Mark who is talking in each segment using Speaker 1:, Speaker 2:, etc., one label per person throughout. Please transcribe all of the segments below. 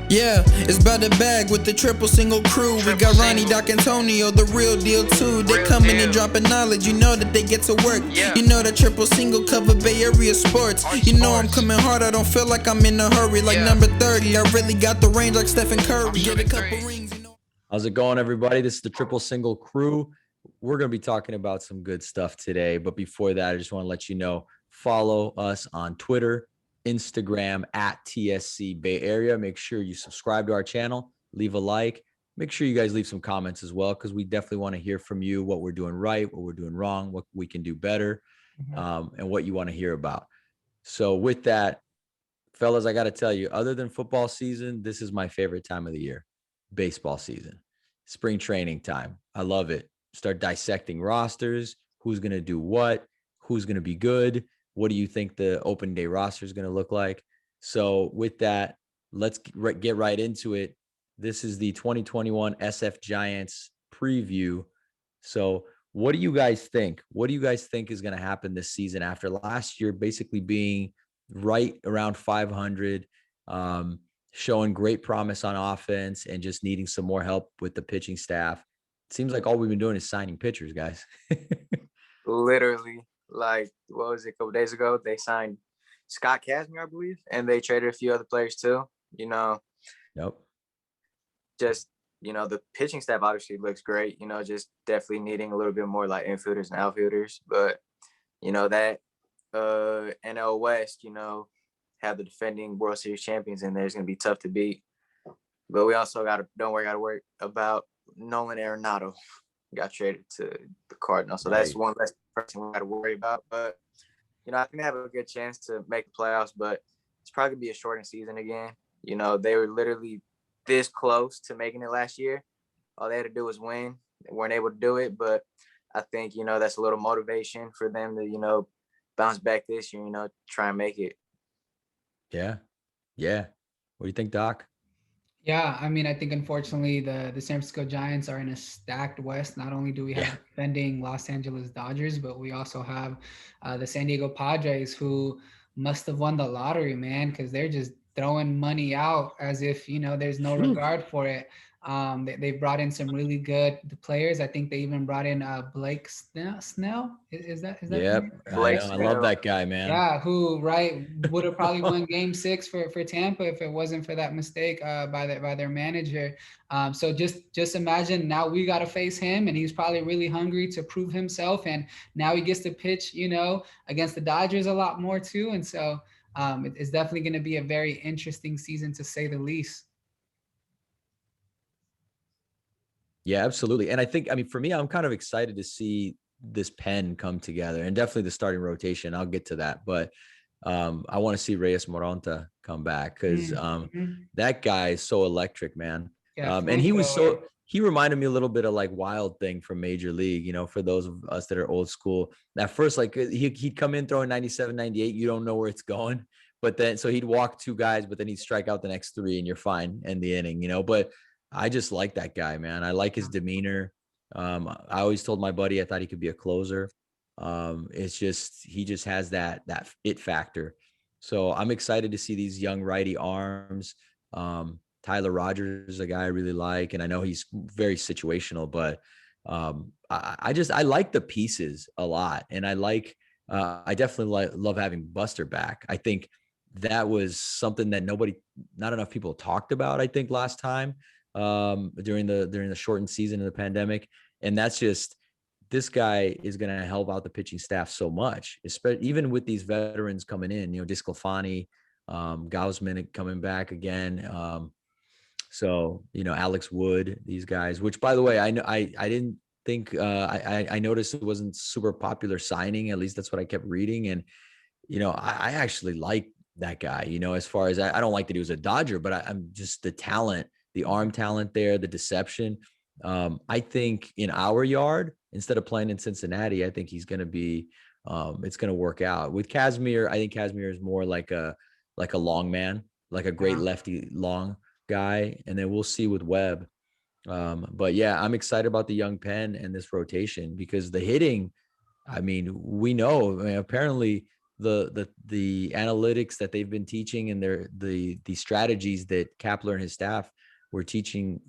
Speaker 1: Yeah, it's about the bag with the triple single crew. We got Ronnie, Doc, Antonio, the real deal too. They coming and dropping knowledge, you know that they get to work. You know that triple single cover Bay Area sports. You know I'm coming hard, I don't feel like I'm in a hurry. Like number 30, I really got the range like Stephen Curry. Get a couple rings, you know.
Speaker 2: How's it going, everybody? This is the Triple Single Crew. We're going to be talking about some good stuff today. But before that, I just want to let you know, follow us on Twitter, Instagram at TSC Bay Area. Make sure you subscribe to our channel, leave a like. Make sure you guys leave some comments as well, because we definitely want to hear from you what we're doing right, what we're doing wrong, what we can do better, and what you want to hear about. So with that, fellas, I got to tell you, other than football season, this is my favorite time of the year. Baseball season, spring training time. I love it. Start dissecting rosters, who's going to do what, who's going to be good. What do you think the open day roster is going to look like? So with that, let's get right into it. This is the 2021 SF Giants preview. So what do you guys think? What do you guys think is going to happen this season after last year basically being right around 500, showing great promise on offense and just needing some more help with the pitching staff? It seems like all we've been doing is signing pitchers, guys.
Speaker 3: Literally, like, what was it, a couple days ago, they signed Scott Kazmir, I believe, and they traded a few other players too.
Speaker 2: Yep.
Speaker 3: Just, the pitching staff obviously looks great, just definitely needing a little bit more like infielders and outfielders. But, that NL West, have the defending World Series champions in there. It's going to be tough to beat. But we also got to worry about Nolan Arenado. Got traded to the Cardinals. So that's one less person we got to worry about. But, I think they have a good chance to make the playoffs, but it's probably going to be a shortened season again. They were literally this close to making it last year. All they had to do was win. They weren't able to do it, but I think, that's a little motivation for them to, bounce back this year, try and make it.
Speaker 2: Yeah. What do you think, Doc?
Speaker 4: Yeah, I mean, I think unfortunately the San Francisco Giants are in a stacked West. Not only do we have defending Los Angeles Dodgers, but we also have the San Diego Padres, who must have won the lottery, man, because they're just throwing money out as if, there's no regard for it. They brought in some really good players. I think they even brought in Blake Snell. Is that
Speaker 2: Yep. I love that guy, man.
Speaker 4: Yeah, who would have probably won Game 6 for Tampa if it wasn't for that mistake by their manager. So just imagine now we got to face him, and he's probably really hungry to prove himself. And now he gets to pitch, against the Dodgers a lot more too. And so it's definitely going to be a very interesting season, to say the least.
Speaker 2: Yeah, absolutely. And I think, for me, I'm kind of excited to see this pen come together, and definitely the starting rotation. I'll get to that. But I want to see Reyes Moronta come back, because that guy is so electric, man.
Speaker 4: Yeah,
Speaker 2: and he reminded me a little bit of like Wild Thing from Major League, for those of us that are old school. At first, like he'd come in throwing 97, 98. You don't know where it's going. But then, so he'd walk two guys, but then he'd strike out the next three and you're fine, end the inning, But I just like that guy, man. I like his demeanor. I always told my buddy I thought he could be a closer. It's just, he just has that it factor. So I'm excited to see these young righty arms. Tyler Rogers is a guy I really like, and I know he's very situational, but I like the pieces a lot, and I definitely love having Buster back. I think that was something that not enough people talked about, I think, last time during the shortened season of the pandemic. And that's just, this guy is going to help out the pitching staff so much, especially even with these veterans coming in, DeSclafani, Gausman coming back again. So, Alex Wood, these guys, which, by the way, I didn't think, I noticed it wasn't super popular signing. At least that's what I kept reading. And, I actually like that guy, as far as I don't like that he was a Dodger, but I'm just the talent, the arm talent there, the deception. I think in our yard, instead of playing in Cincinnati, I think he's going to be, it's going to work out. With Kazmir, I think Kazmir is more like a long man, like a great lefty long guy. And then we'll see with Webb. But yeah, I'm excited about the young pen and this rotation, because the hitting, we know, apparently the analytics that they've been teaching and the strategies that Kapler and his staff were teaching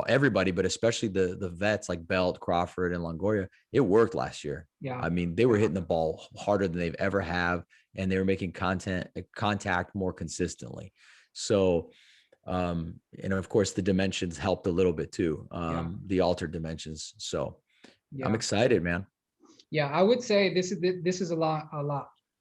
Speaker 2: everybody, but especially the vets like Belt, Crawford, and Longoria, it worked last year.
Speaker 4: Yeah.
Speaker 2: I mean, they were hitting the ball harder than they've ever have, and they were making contact more consistently. So, and of course, the dimensions helped a little bit too, the altered dimensions. So, I'm excited, man.
Speaker 4: Yeah, I would say this is a lot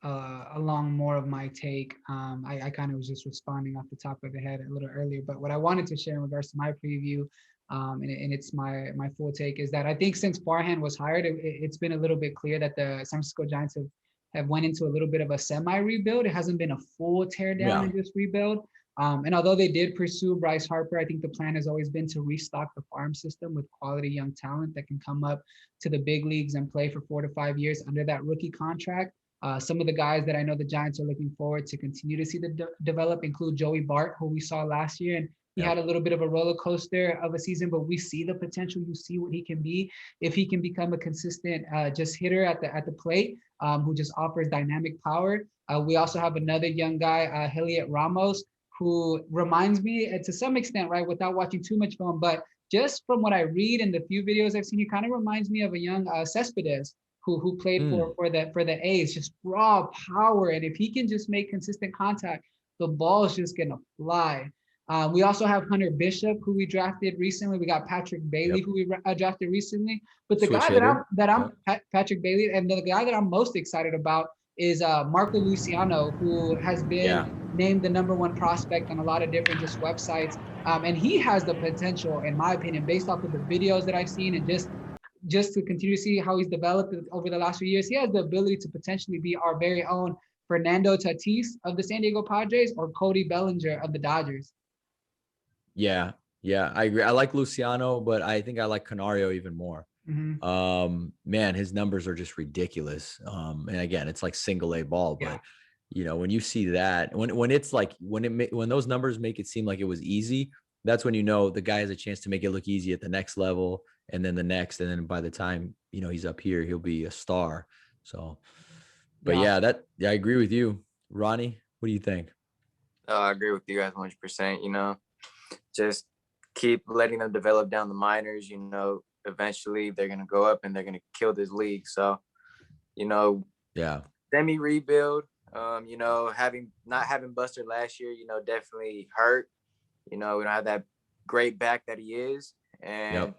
Speaker 4: along more of my take. I kind of was just responding off the top of the head a little earlier, but what I wanted to share in regards to my preview, and it's my full take, is that I think since Farhan was hired, it's been a little bit clear that the San Francisco Giants have went into a little bit of a semi rebuild. It hasn't been a full tear down and just rebuild. And although they did pursue Bryce Harper, I think the plan has always been to restock the farm system with quality young talent that can come up to the big leagues and play for 4 to 5 years under that rookie contract. Some of the guys that I know the Giants are looking forward to continue to see develop include Joey Bart, who we saw last year, and he had a little bit of a roller coaster of a season, but we see the potential. You see what he can be if he can become a consistent just hitter at the plate, who just offers dynamic power. We also have another young guy, Helio Ramos, who reminds me to some extent, right, without watching too much film, but just from what I read and the few videos I've seen, he kind of reminds me of a young Cespedes who played for the A's. Just raw power, and if he can just make consistent contact, the ball is just gonna fly. We also have Hunter Bishop, who we drafted recently. We got Patrick Bailey, who we drafted recently. But the guy that I'm Patrick Bailey, and the guy that I'm most excited about is Marco Luciano, who has been named the #1 prospect on a lot of different just websites. And he has the potential, in my opinion, based off of the videos that I've seen and just to continue to see how he's developed over the last few years, he has the ability to potentially be our very own Fernando Tatis of the San Diego Padres or Cody Bellinger of the Dodgers.
Speaker 2: Yeah, I agree. I like Luciano, but I think I like Canario even more. Man, his numbers are just ridiculous. And again, it's like single A ball, but you know, when you see that, when it's like when those numbers make it seem like it was easy, that's when you know the guy has a chance to make it look easy at the next level, and then the next, and then by the time he's up here, he'll be a star. So, but I agree with you, Ronnie. What do you think?
Speaker 3: I agree with you guys 100%. Just keep letting them develop down the minors. Eventually they're gonna go up and they're gonna kill this league. So, semi rebuild. Not having Buster last year, definitely hurt. We don't have that great back that he is. And,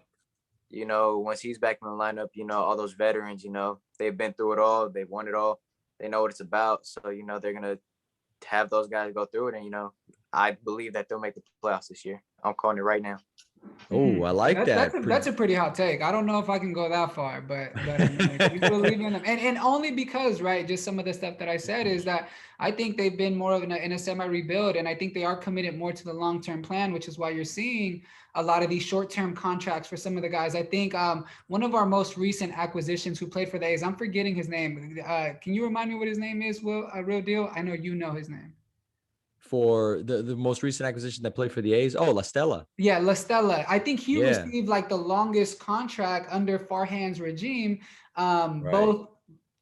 Speaker 3: once he's back in the lineup, all those veterans, they've been through it all. They've won it all. They know what it's about. So, they're going to have those guys go through it. And, I believe that they'll make the playoffs this year. I'm calling it right now.
Speaker 2: Oh, I like that.
Speaker 4: That's a pretty hot take. I don't know if I can go that far, but you believe in them, and only because, right, just some of the stuff that I said is that I think they've been more of in a semi rebuild, and I think they are committed more to the long term plan, which is why you're seeing a lot of these short term contracts for some of the guys. I think one of our most recent acquisitions who played for the A's, I'm forgetting his name. Can you remind me what his name is? Will, real deal? I know you know his name.
Speaker 2: For the most recent acquisition that played for the A's? Oh, La Stella.
Speaker 4: Yeah, La Stella. I think he received like the longest contract under Farhan's regime, both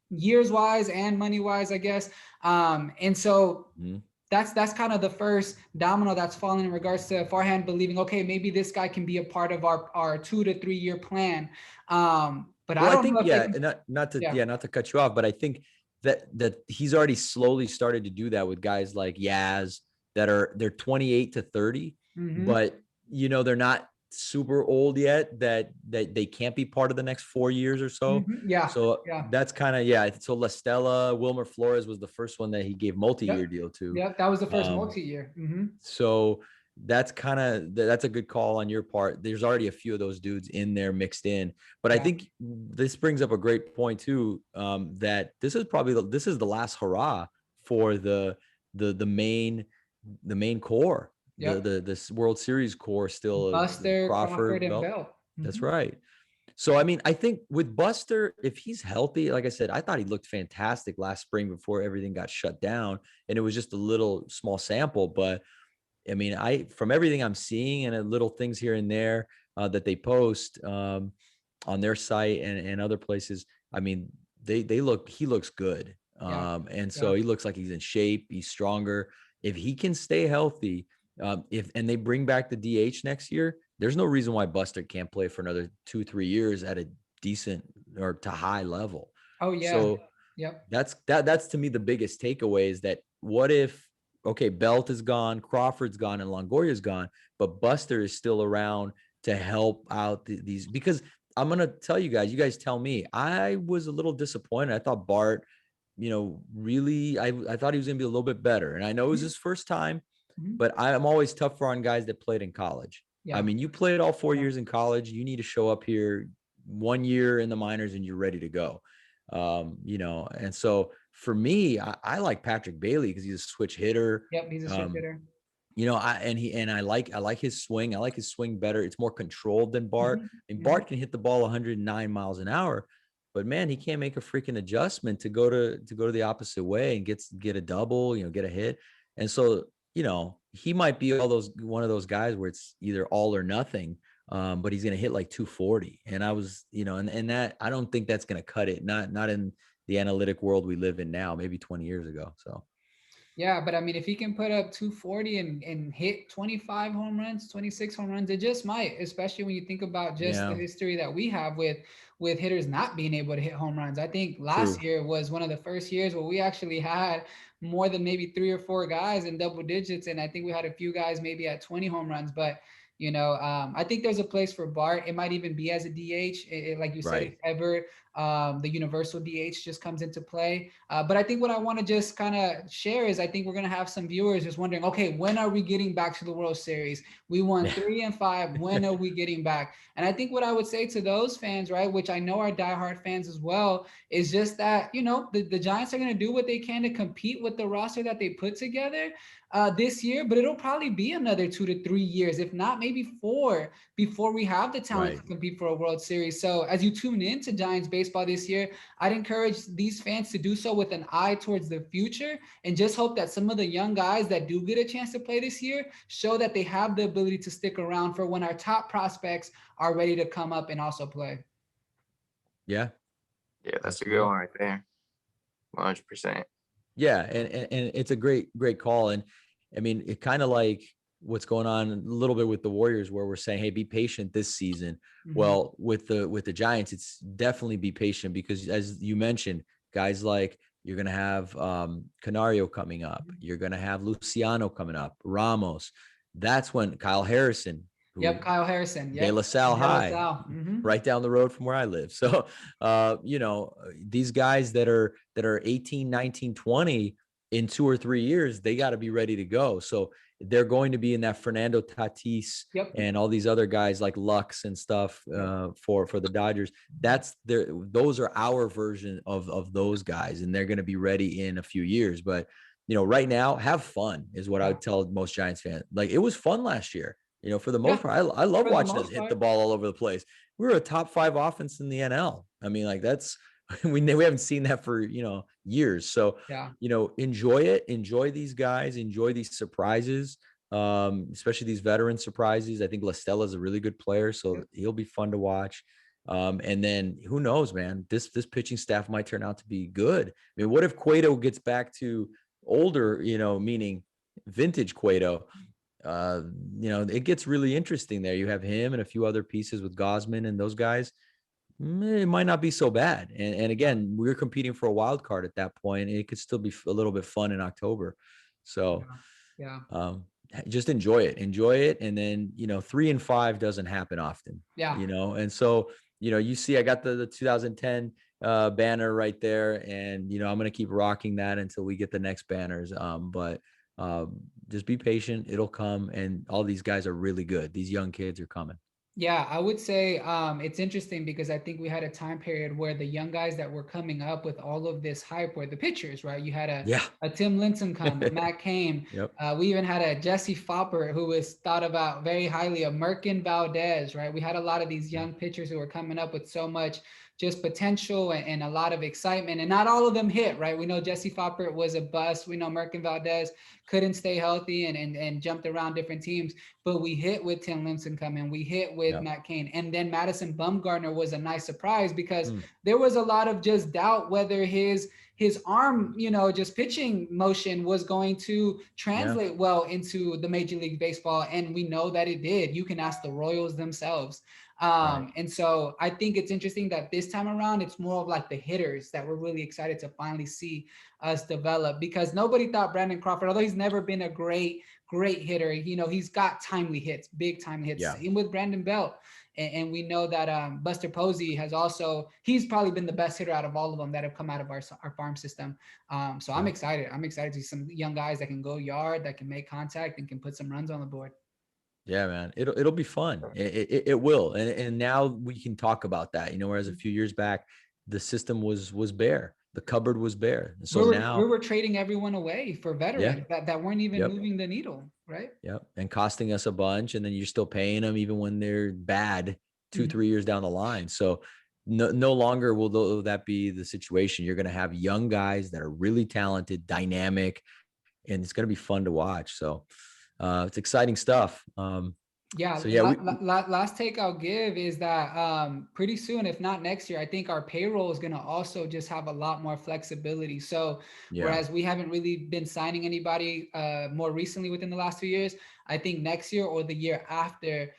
Speaker 4: years-wise and money-wise, I guess. And so that's kind of the first domino that's fallen in regards to Farhan believing, okay, maybe this guy can be a part of our 2 to 3 year plan. But I think,
Speaker 2: not to cut you off, but I think that he's already slowly started to do that with guys like Yaz they're 28 to 30, but they're not super old yet that they can't be part of the next 4 years or so. That's kind of so La Stella, Wilmer Flores was the first one that he gave multi-year deal to.
Speaker 4: That was the first multi-year.
Speaker 2: So that's a good call on your part. There's already a few of those dudes in there mixed in, but I think this brings up a great point too, that this is the last hurrah for the main core, this World Series core still.
Speaker 4: Buster, Crawford, and Belt.
Speaker 2: That's right. So, I mean, I think with Buster, if he's healthy, like I said, I thought he looked fantastic last spring before everything got shut down, and it was just a little small sample, but I mean, from everything I'm seeing and little things here and there that they post on their site and other places, I mean, he looks good. And so he looks like he's in shape. He's stronger. If he can stay healthy, and they bring back the DH next year, there's no reason why Buster can't play for another 2-3 years at a decent or to high level.
Speaker 4: Oh yeah.
Speaker 2: So
Speaker 4: Yep.
Speaker 2: That's to me the biggest takeaway is that what if, okay, Belt is gone, Crawford's gone, and Longoria's gone, but Buster is still around to help out these, because I'm going to tell you guys tell me, I was a little disappointed. I thought Bart, really, I thought he was going to be a little bit better. And I know it was his first time, but I'm always tougher on guys that played in college.
Speaker 4: Yeah.
Speaker 2: I mean, you played all 4 years in college. You need to show up here 1 year in the minors and you're ready to go. And so for me, I like Patrick Bailey because he's a switch hitter.
Speaker 4: Yep, he's a switch hitter.
Speaker 2: I like his swing. I like his swing better. It's more controlled than Bart. And Bart can hit the ball 109 miles an hour, but man, he can't make a freaking adjustment to go to the opposite way and get a double, get a hit. And so, he might be one of those guys where it's either all or nothing. But he's going to hit like 240. And I was, and that, I don't think that's going to cut it. Not in the analytic world we live in now, maybe 20 years ago. So.
Speaker 4: Yeah, but I mean, if he can put up 240 and hit 25 home runs, 26 home runs, it just might, especially when you think about just the history that we have with hitters not being able to hit home runs. I think last year was one of the first years where we actually had more than maybe 3 or 4 guys in double digits. And I think we had a few guys maybe at 20 home runs, but I think there's a place for Bart. It might even be as a DH, like you said, if ever the universal DH just comes into play. But I think what I want to just kind of share is I think we're going to have some viewers just wondering, okay, when are we getting back to the World Series? We won 3 and 5. When are we getting back? And I think what I would say to those fans, right, which I know are diehard fans as well, is just that, the Giants are going to do what they can to compete with the roster that they put together this year, but it'll probably be another 2 to 3 years, if not maybe 4, before we have the talent to compete for a World Series. So as you tune into Giants baseball this year, I'd encourage these fans to do so with an eye towards the future and just hope that some of the young guys that do get a chance to play this year show that they have the ability to stick around for when our top prospects are ready to come up and also play.
Speaker 3: Yeah, that's a good one right there. 100%.
Speaker 2: Yeah, and it's a great call. And I mean, it kind of like what's going on a little bit with the Warriors, where we're saying, hey, be patient this season. Well, with the Giants, it's definitely be patient, because as you mentioned, guys like, you're going to have Canario coming up. You're going to have Luciano coming up, Ramos. That's when Kyle Harrison.
Speaker 4: Kyle Harrison.
Speaker 2: De La Salle High, right down the road from where I live. So, these guys that are 18, 19, 20 in 2 or 3 years, they got to be ready to go. So they're going to be in that Fernando Tatis and all these other guys like Lux and stuff for the Dodgers. Those are our version of those guys, and they're going to be ready in a few years. But, right now, have fun is what I would tell most Giants fans. Like, it was fun last year. For the most part, I love watching us hit the ball all over the place. We were a top 5 offense in the NL. I mean, like, that's we haven't seen that for years. So enjoy it, enjoy these guys, enjoy these surprises, especially these veteran surprises. I think La Stella is a really good player, so he'll be fun to watch. And then who knows, man? This pitching staff might turn out to be good. I mean, what if Cueto gets back to older, meaning vintage Cueto? It gets really interesting there. You have him and a few other pieces with Gosman and those guys. It might not be so bad. And again, we're competing for a wild card at that point. It could still be a little bit fun in October. So just enjoy it. And then, 3 and 5 doesn't happen often, and so, you see, I got the 2010 banner right there, and, I'm going to keep rocking that until we get the next banners. But just be patient. It'll come. And all these guys are really good. These young kids are coming.
Speaker 4: Yeah, I would say it's interesting because I think we had a time period where the young guys that were coming up with all of this hype were the pitchers, right? You had a Tim Linson come, a Matt Cain. We even had a Jesse Fopper, who was thought about very highly, a Merkin Valdez, right? We had a lot of these young pitchers who were coming up with so much just potential and a lot of excitement, and not all of them hit, right? We know Jesse Fopper was a bust. We know Merkin Valdez couldn't stay healthy and jumped around different teams. But we hit with Tim Lincecum coming, we hit with Matt Cain, and then Madison Bumgarner was a nice surprise because there was a lot of just doubt whether his arm, just pitching motion was going to translate well into the Major League Baseball. And we know that it did. You can ask the Royals themselves. And so I think it's interesting that this time around, it's more of like the hitters that we're really excited to finally see us develop, because nobody thought Brandon Crawford, although he's never been a great hitter, he's got timely hits, big timely hits. Same with Brandon Belt. And we know that Buster Posey he's probably been the best hitter out of all of them that have come out of our farm system. So I'm excited. I'm excited to see some young guys that can go yard, that can make contact, and can put some runs on the board.
Speaker 2: Yeah, man, it'll be fun. It will. And now we can talk about that, whereas a few years back, the system was bare. The cupboard was bare. So now
Speaker 4: we were trading everyone away for veterans that weren't even moving the needle, right?
Speaker 2: Yep. And costing us a bunch. And then you're still paying them even when they're bad 2-3 years down the line. So no longer will that be the situation. You're going to have young guys that are really talented, dynamic, and it's going to be fun to watch. So it's exciting stuff.
Speaker 4: Last take I'll give is that pretty soon, if not next year, I think our payroll is going to also just have a lot more flexibility. So whereas we haven't really been signing anybody more recently within the last few years, I think next year or the year after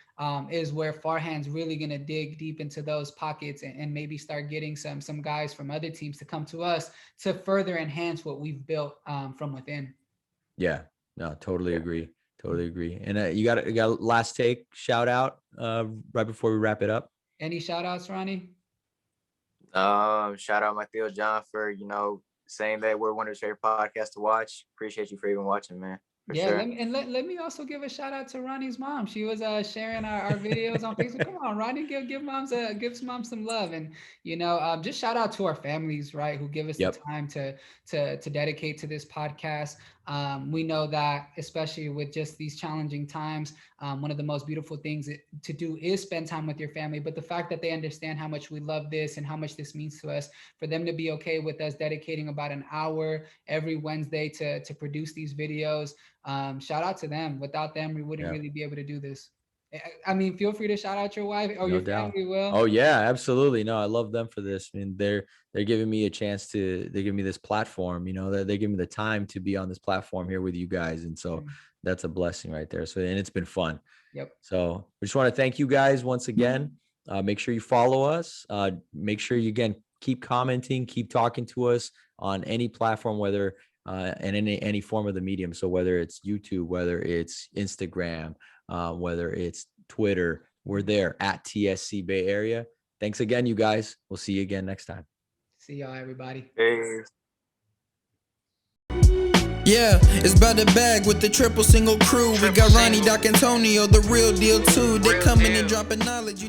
Speaker 4: is where Farhan's really going to dig deep into those pockets and maybe start getting some guys from other teams to come to us to further enhance what we've built from within.
Speaker 2: Yeah, no, totally agree. Totally agree. And you got a last take, shout out right before we wrap it up.
Speaker 4: Any shout outs, Ronnie?
Speaker 3: Shout out my Theo John for, saying that we're one of his favorite podcasts to watch. Appreciate you for even watching, man. Sure.
Speaker 4: Let me also give a shout out to Ronnie's mom. She was sharing our videos on Facebook. Come on, Ronnie, give mom some love, and just shout out to our families, right, who give us the time to dedicate to this podcast. We know that especially with just these challenging times, one of the most beautiful things to do is spend time with your family. But the fact that they understand how much we love this and how much this means to us, for them to be okay with us dedicating about an hour every Wednesday to produce these videos, shout out to them. Without them, we wouldn't really be able to do this. I mean, feel free to shout out your wife or your family, Will.
Speaker 2: Oh yeah, absolutely. No, I love them for this. I mean, they're giving me a chance they give me this platform, they give me the time to be on this platform here with you guys. And so that's a blessing right there. So, and it's been fun.
Speaker 4: Yep.
Speaker 2: So we just want to thank you guys once again. Make sure you follow us. Make sure you, again, keep commenting, keep talking to us on any platform, whether and in any form of the medium. So whether it's YouTube, whether it's Instagram, whether it's Twitter, we're there at TSC Bay Area. Thanks again, you guys. We'll see you again next time.
Speaker 4: See y'all, everybody.
Speaker 3: Hey.
Speaker 1: Yeah, it's by the bag with the triple single crew. We got Ronnie, Doc, Antonio, the real deal too. They coming and dropping knowledge,